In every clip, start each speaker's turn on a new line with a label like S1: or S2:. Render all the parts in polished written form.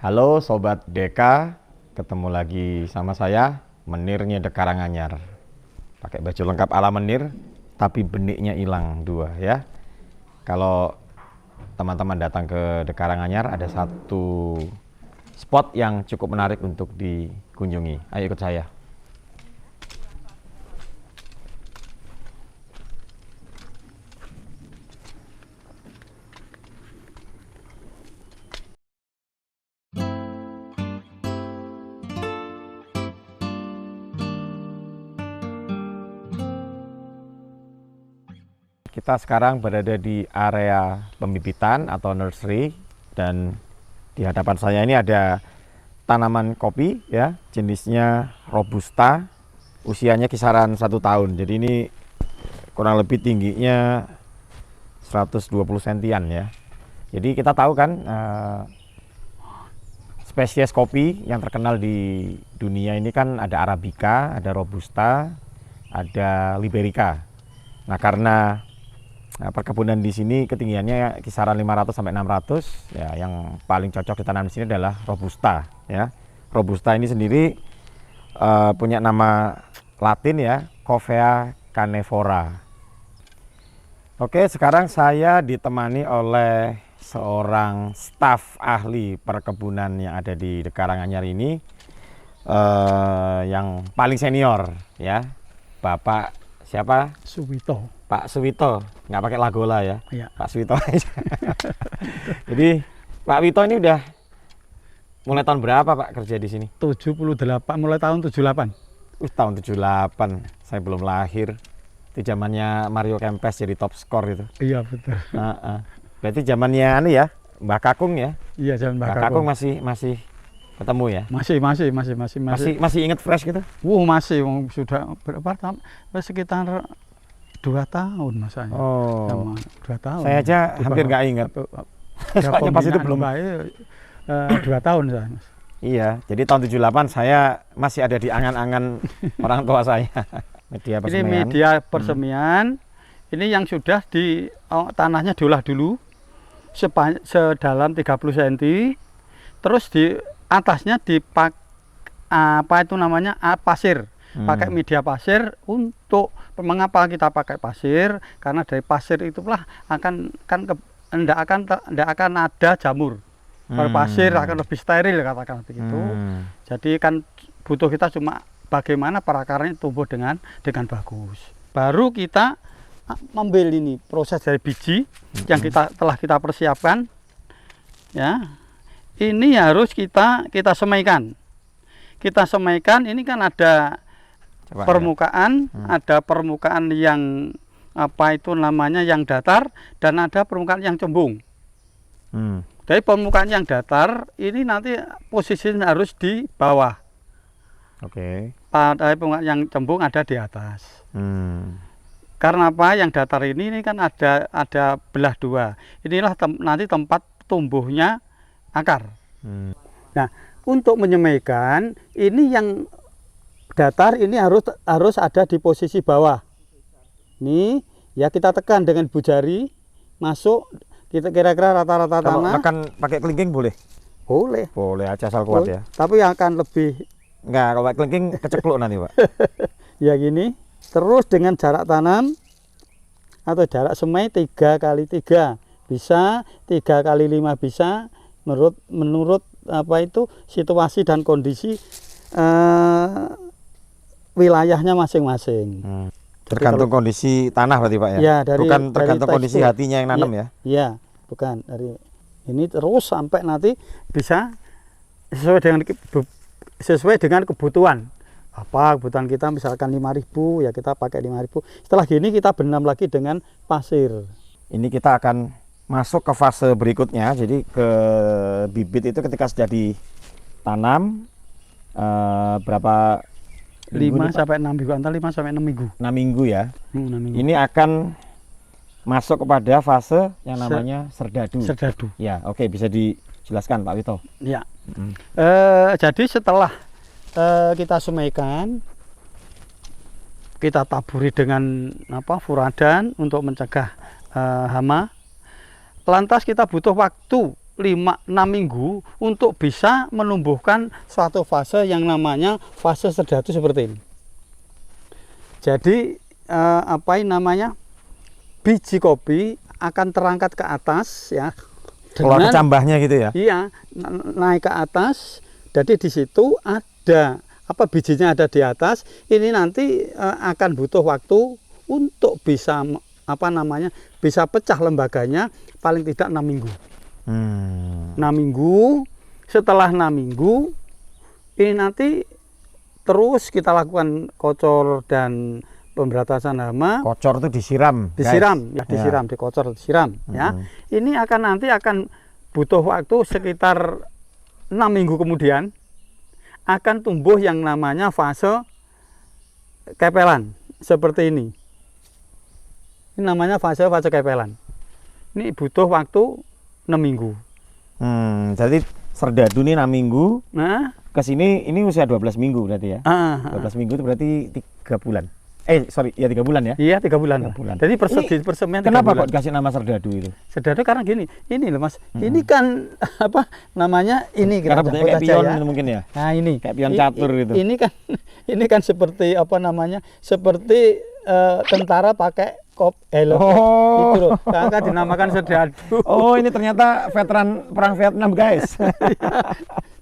S1: Halo Sobat Deka, ketemu lagi sama saya, Menirnya Dek Karanganyar. Pakai baju lengkap ala Menir, tapi beniknya hilang dua ya. Kalau teman-teman datang ke Dek Karanganyar, ada satu spot yang cukup menarik untuk dikunjungi. Ayo ikut saya. Kita sekarang berada di area pembibitan atau nursery, dan di hadapan saya ini ada tanaman kopi ya, jenisnya Robusta, usianya kisaran 1 tahun. Jadi ini kurang lebih tingginya 120 sentian ya. Jadi kita tahu kan spesies kopi yang terkenal di dunia ini kan ada Arabica, ada Robusta, ada Liberica. Nah, karena perkebunan di sini ketinggiannya kisaran 500 sampai 600 ya, yang paling cocok ditanam di sini adalah Robusta ya. Robusta ini sendiri punya nama Latin ya, Covea canefora. Oke, sekarang saya ditemani oleh seorang staf ahli perkebunan yang ada di Dek Karanganyar ini, yang paling senior ya, Bapak siapa?
S2: Suwito.
S1: Pak Suwito, nggak pakai Lagola ya,
S2: Ya.
S1: Pak Suwito aja. Jadi Pak Wito ini udah mulai tahun berapa Pak kerja di sini?
S2: 78, mulai tahun 78.
S1: Tahun 78, saya belum lahir. Itu zamannya Mario Kempes jadi top skor itu.
S2: Iya betul.
S1: Berarti zamannya anu ya, Mbah Kakung ya.
S2: Iya zaman
S1: Mbah Kakung masih ketemu ya. Masih inget fresh gitu.
S2: Masih sudah berapa tahun? Sekitar 2 tahun masanya.
S1: Oh.
S2: Sama 2 tahun.
S1: Saya aja hampir nggak ingat. Soalnya pas itu belum.
S2: 2 tahun saya, Mas.
S1: Iya, jadi tahun 78 saya masih ada di angan-angan orang tua saya. Media
S2: Ini
S1: persemian.
S2: media persemian. Ini yang sudah di tanahnya diolah dulu sedalam 30 cm. Terus di atasnya dipak pasir. Pakai media pasir. Untuk mengapa kita pakai pasir? Karena dari pasir itulah tidak akan ada jamur. Kalau pasir akan lebih steril, katakan begitu. Jadi kan butuh kita cuma bagaimana perakarnya tumbuh dengan bagus. Baru kita ambil ini proses dari biji yang telah kita persiapkan. Ya, ini harus kita semaikan. Kita semaikan. Ini kan ada permukaan, ada permukaan yang yang datar, dan ada permukaan yang cembung. Dari permukaan yang datar ini nanti posisinya harus di bawah.
S1: Oke.
S2: Pada permukaan yang cembung ada di atas. Karena apa? Yang datar ini kan ada belah dua. Inilah nanti tempat tumbuhnya akar. Nah, untuk menyemaikan ini yang datar ini harus ada di posisi bawah. Ini ya, kita tekan dengan ibu jari masuk. Kita kira-kira rata-rata tanah.
S1: Tekan pakai kelingking boleh?
S2: Boleh.
S1: Boleh aja, asal kuat ya.
S2: Tapi yang akan lebih
S1: enggak, kalau pakai kelingking kecekluk nanti Pak.
S2: Ya gini. Terus dengan jarak tanam atau jarak semai 3 kali 3 bisa, 3 kali 5 bisa, menurut situasi dan kondisi wilayahnya masing-masing.
S1: Tergantung kondisi tanah berarti Pak ya?
S2: Ya,
S1: bukan tergantung kondisi hatinya yang nanam ya?
S2: Iya, bukan. Dari ini terus sampai nanti bisa sesuai dengan kebutuhan. Apa kebutuhan kita, misalkan 5.000 ya kita pakai 5.000. Setelah gini kita benam lagi dengan pasir. Ini
S1: kita akan masuk ke fase berikutnya. Jadi ke bibit itu ketika sudah ditanam berapa
S2: 5 sampai 6 minggu, antara 5 sampai 6 minggu.
S1: 6 minggu ya.
S2: 6 minggu.
S1: Ini akan masuk kepada fase yang namanya serdadu.
S2: Serdadu.
S1: Ya, oke, bisa dijelaskan Pak Wito.
S2: Ya. Jadi setelah kita semaikan, kita taburi dengan furadan untuk mencegah hama. Lantas kita butuh waktu 5 5-6 minggu untuk bisa menumbuhkan suatu fase yang namanya fase serdadu seperti ini. Jadi apa ini namanya, biji kopi akan terangkat ke atas ya.
S1: Keluar kecambahnya gitu ya?
S2: Iya, naik ke atas. Jadi di situ ada apa, bijinya ada di atas. Ini nanti akan butuh waktu untuk bisa apa namanya, bisa pecah lembaganya paling tidak 6 minggu. 6 minggu. Setelah 6 minggu ini nanti terus kita lakukan kocor dan pemberantasan hama.
S1: Kocor itu disiram,
S2: disiram ya, disiram, dikocor, disiram ya. Ini nanti akan butuh waktu sekitar 6 minggu kemudian akan tumbuh yang namanya fase kepelan seperti ini. Ini namanya fase kepelan. Ini butuh waktu 6 minggu.
S1: Jadi serdadu ini 6 minggu.
S2: Nah,
S1: ke sini ini usia 12 minggu berarti ya. 12 minggu itu berarti 3 bulan. 3 bulan ya.
S2: Iya, 3 bulan.
S1: 3 bulan.
S2: Jadi persemian 3
S1: kenapa
S2: bulan.
S1: kok dikasih nama serdadu itu?
S2: Serdadu karena gini, ini loh Mas. Ini kan apa namanya, ini
S1: karena bentuknya kayak pion ya. Mungkin ya.
S2: Nah, ini
S1: kayak pion catur gitu.
S2: Ini kan seperti apa namanya? Seperti tentara pakai helm. Itu loh. Maka dinamakan serdadu.
S1: Oh, ini ternyata veteran perang Vietnam, guys.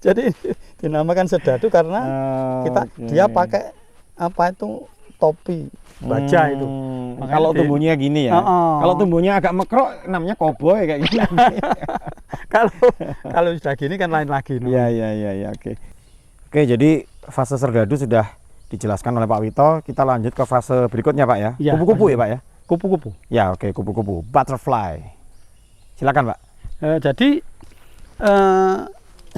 S2: Jadi dinamakan serdadu karena dia pakai apa itu, topi baja itu.
S1: Kalau tumbuhnya gini ya. Kalau tumbuhnya agak mekrok namanya koboi kayak gini.
S2: Kalau sudah gini kan lain lagi.
S1: Iya, oke. Oke, jadi fase serdadu sudah dijelaskan oleh Pak Wito. Kita lanjut ke fase berikutnya, Pak ya. Kupu-kupu ya, Pak ya.
S2: Kupu-kupu.
S1: Ya, oke, kupu-kupu, butterfly. Silakan, Pak.
S2: Jadi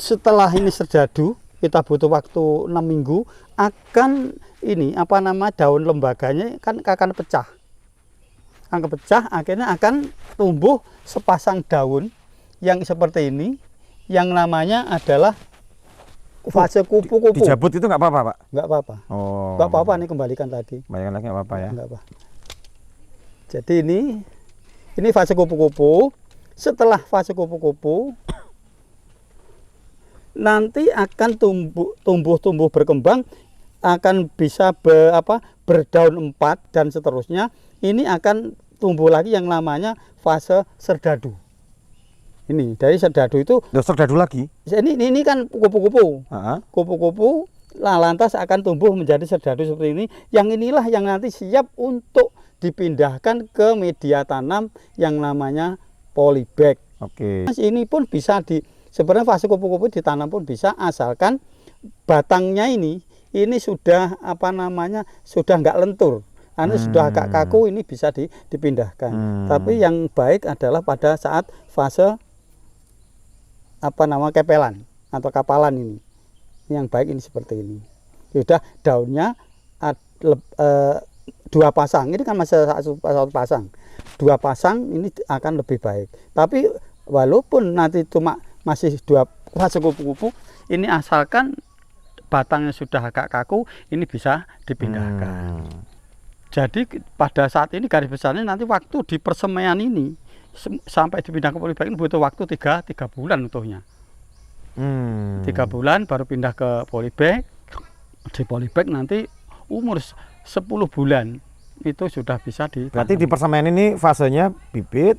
S2: setelah ini serdadu, kita butuh waktu 6 minggu, akan ini apa nama, daun lembaganya kan akan pecah. Akan pecah, akhirnya akan tumbuh sepasang daun yang seperti ini, yang namanya adalah fase kupu-kupu.
S1: Dijabut itu nggak apa-apa, Pak?
S2: Nggak apa-apa.
S1: Oh.
S2: Nggak apa-apa, nih kembalikan tadi.
S1: Kembalikan lagi nggak apa-apa ya?
S2: Nggak apa. Jadi ini fase kupu-kupu. Setelah fase kupu-kupu, nanti akan tumbuh berkembang, akan bisa berdaun 4 dan seterusnya. Ini akan tumbuh lagi yang namanya fase serdadu. Ini dari serdadu itu.
S1: Serdadu lagi?
S2: Ini kan kupu-kupu. Kupu-kupu lantas akan tumbuh menjadi serdadu seperti ini. Yang inilah yang nanti siap untuk dipindahkan ke media tanam yang namanya polybag.
S1: Oke.
S2: Ini pun bisa sebenarnya fase kupu-kupu ditanam pun bisa, asalkan batangnya ini sudah apa namanya, sudah nggak lentur. Sudah agak kaku, ini bisa dipindahkan. Tapi yang baik adalah pada saat fase kepelan atau kapalan ini. Yang baik ini seperti ini. Sudah daunnya 2 pasang. Ini kan masih 1 pasang. 2 pasang ini akan lebih baik. Tapi walaupun nanti cuma masih 2 fase kupu-kupu, ini asalkan batangnya sudah agak kaku, ini bisa dipindahkan. Jadi pada saat ini garis besarnya nanti waktu di persemaian ini sampai dipindah ke polybag ini butuh waktu 3 bulan utuhnya. 3 bulan baru pindah ke polybag. Di polybag nanti umur 10 bulan itu sudah bisa
S1: Berarti di persemaian ini fasenya bibit,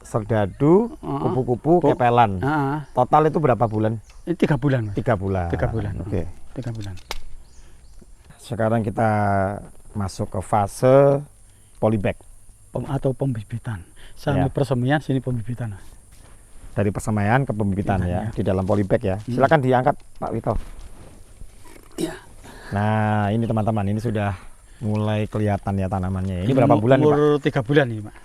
S1: serdadu, kupu-kupu, kepelan. Total itu berapa bulan?
S2: 3 bulan.
S1: 3 bulan.
S2: 3 bulan.
S1: Oke.
S2: 3 bulan.
S1: Sekarang kita masuk ke fase polybag
S2: atau pembibitan. Sampai persemaian, sini pembibitan.
S1: Dari persemaian ke pembibitan ya, di dalam polybag ya. Silakan diangkat, Pak Wito.
S2: Ya.
S1: Nah, ini teman-teman, ini sudah mulai kelihatan ya tanamannya. Ini berapa bulan nih, Pak?
S2: Umur 3 bulan nih, Pak.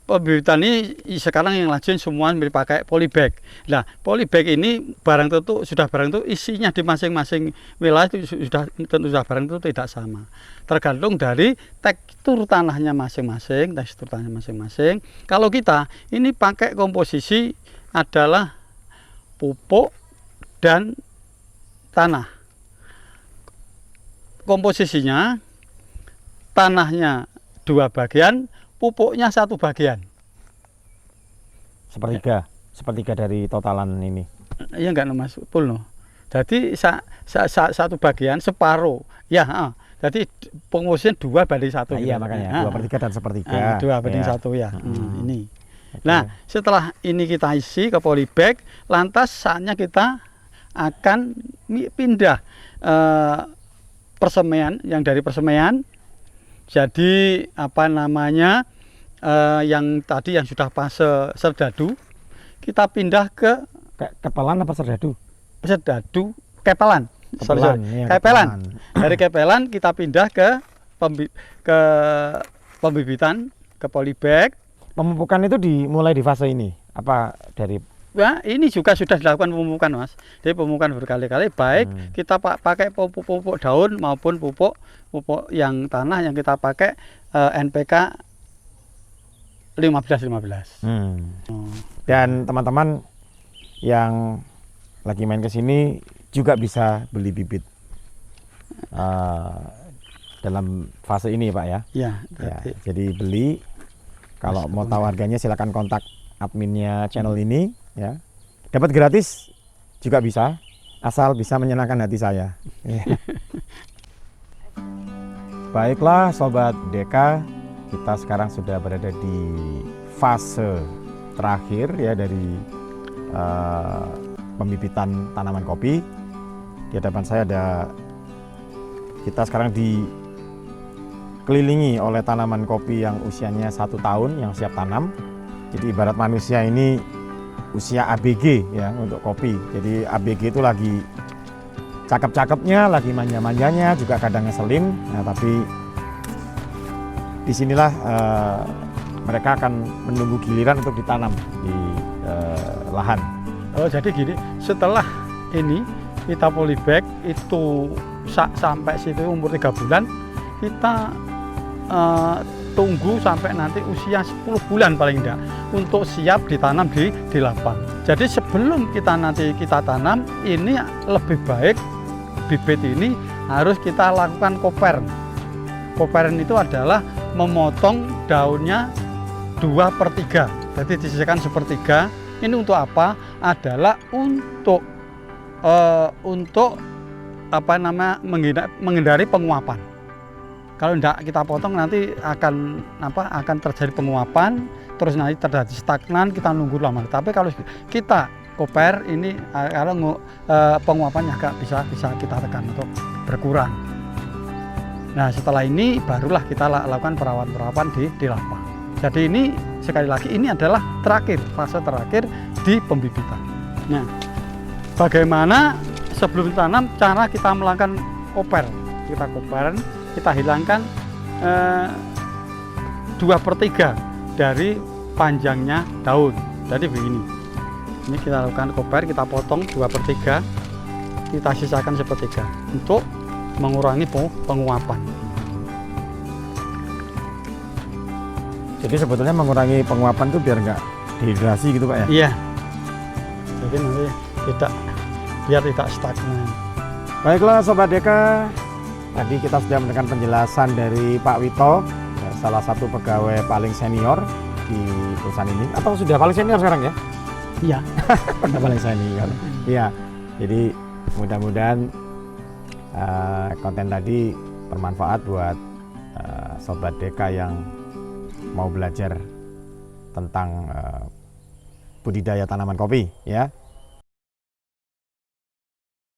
S2: Pembibitan ini sekarang yang lanjut semua pakai polybag. Nah, polybag ini barang tentu isinya di masing-masing wilayah itu sudah barang itu tidak sama. Tergantung dari tekstur tanahnya masing-masing, Kalau kita ini pakai komposisi adalah pupuk dan tanah. Komposisinya tanahnya 2 bagian, pupuknya 1 bagian.
S1: Sepertiga. sepertiga dari totalan ini?
S2: Iya enggak no Mas, full no. Jadi satu bagian separuh. Ya, jadi pengungsian 2:1.
S1: Nah,
S2: gitu.
S1: iya makanya 2/3 dan sepertiga.
S2: 2:1 ya. Ini.
S1: Oke.
S2: Nah, setelah ini kita isi ke polybag, lantas saatnya kita akan pindah persemaian yang dari persemaian. Jadi apa namanya yang tadi yang sudah fase serdadu, kita pindah ke
S1: Kepelan apa serdadu?
S2: serdadu kepelan.
S1: Kepelan, iya,
S2: Kepelan.
S1: kepelan.
S2: Dari kepelan kita pindah ke pembibitan, ke polybag.
S1: Pemupukan itu dimulai di fase ini? Apa dari
S2: Nah, ini juga sudah dilakukan pemupukan Mas. Jadi pemupukan berkali-kali, baik kita pakai pupuk daun maupun pupuk yang tanah yang kita pakai NPK 15-15.
S1: Dan teman-teman yang lagi main ke sini juga bisa beli bibit dalam fase ini Pak ya?
S2: Ya,
S1: Ya, jadi beli. Kalau mau tahu harganya silakan kontak adminnya channel ini ya. Dapat gratis juga bisa, asal bisa menyenangkan hati saya. Ya. Baiklah Sobat Deka, kita sekarang sudah berada di fase terakhir ya dari pembibitan tanaman kopi. Di hadapan saya kita sekarang dikelilingi oleh tanaman kopi yang usianya 1 tahun yang siap tanam. Jadi ibarat manusia ini usia ABG ya untuk kopi. Jadi ABG itu lagi cakep-cakepnya, lagi manja-manjanya, juga kadang ngeselin. Nah, tapi disinilah mereka akan menunggu giliran untuk ditanam di lahan.
S2: Oh, jadi gini, setelah ini kita polybag itu sampai situ umur 3 bulan, kita tunggu sampai nanti usia 10 bulan paling enggak untuk siap ditanam di lapang. Jadi sebelum kita tanam, ini lebih baik bibit ini harus kita lakukan kopern. Kopern itu adalah memotong daunnya 2/3. Jadi disisihkan 1/3. Ini untuk apa? Adalah untuk menghindari penguapan. Kalau tidak kita potong nanti akan terjadi penguapan, terus nanti terjadi stagnan, kita nunggu lama. Tapi kalau kita koper ini kalau penguapannya agak bisa kita tekan untuk berkurang. Nah, setelah ini barulah kita lakukan perawatan di lapang. Jadi ini sekali lagi ini adalah fase terakhir di pembibitan. Nah, bagaimana sebelum tanam cara kita melakukan koper? Kita koper, kita hilangkan 2/3 dari panjangnya daun. Jadi begini, ini kita lakukan koper, kita potong 2/3, kita sisakan 1/3 untuk mengurangi penguapan.
S1: Jadi sebetulnya mengurangi penguapan itu biar nggak dehidrasi gitu Pak ya?
S2: Iya. Jadi nanti biar tidak stagnan.
S1: Baiklah Sobat Deka, tadi kita sudah mendengar penjelasan dari Pak Wito, salah satu pegawai paling senior di perusahaan ini. Atau sudah paling senior sekarang ya?
S2: Iya.
S1: Sudah paling senior. Iya. Jadi mudah-mudahan konten tadi bermanfaat buat Sobat Deka yang mau belajar tentang budidaya tanaman kopi ya.